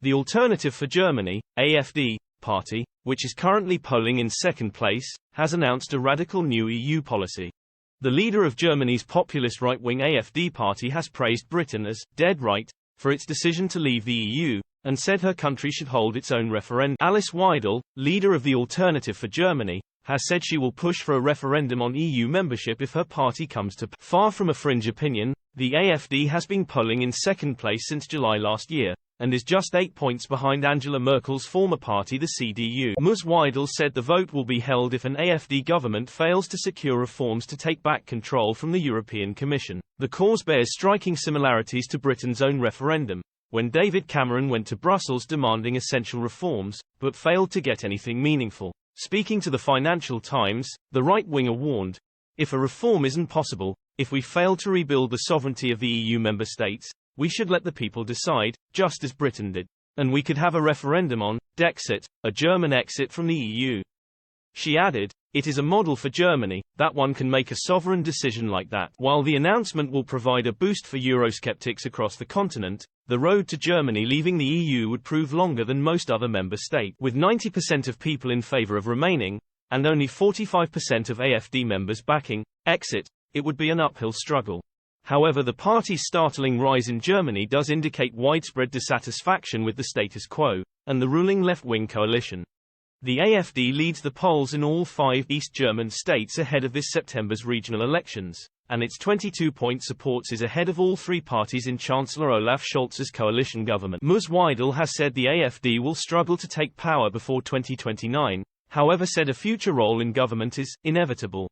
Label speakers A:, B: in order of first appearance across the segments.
A: The Alternative for Germany, AfD, party, which is currently polling in second place, has announced a radical new EU policy. The leader of Germany's populist right-wing AfD party has praised Britain as dead right for its decision to leave the EU, and said her country should hold its own referendum. Alice Weidel, leader of the Alternative for Germany, has said she will push for a referendum on EU membership if her party comes to power. Far from a fringe opinion, the AfD has been polling in second place since July last year, and is just 8 points behind Angela Merkel's former party the CDU. Ms. Weidel said the vote will be held if an AfD government fails to secure reforms to take back control from the European Commission. The cause bears striking similarities to Britain's own referendum, when David Cameron went to Brussels demanding essential reforms, but failed to get anything meaningful. Speaking to the Financial Times, the right-winger warned, "If a reform isn't possible, if we fail to rebuild the sovereignty of the EU member states, we should let the people decide, just as Britain did. And we could have a referendum on Brexit, a German exit from the EU." She added, "It is a model for Germany, that one can make a sovereign decision like that." While the announcement will provide a boost for Eurosceptics across the continent, the road to Germany leaving the EU would prove longer than most other member states. With 90% of people in favor of remaining, and only 45% of AfD members backing exit, it would be an uphill struggle. However, the party's startling rise in Germany does indicate widespread dissatisfaction with the status quo, and the ruling left-wing coalition. The AfD leads the polls in all 5 East German states ahead of this September's regional elections, and its 22-point support is ahead of all 3 parties in Chancellor Olaf Scholz's coalition government. Ms. Weidel has said the AfD will struggle to take power before 2029, however said a future role in government is inevitable.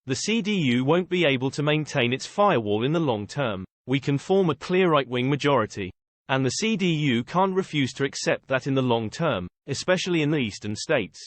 A: The CDU won't be able to maintain its firewall in the long term. "We can form a clear right-wing majority. And the CDU can't refuse to accept that in the long term, especially in the eastern states."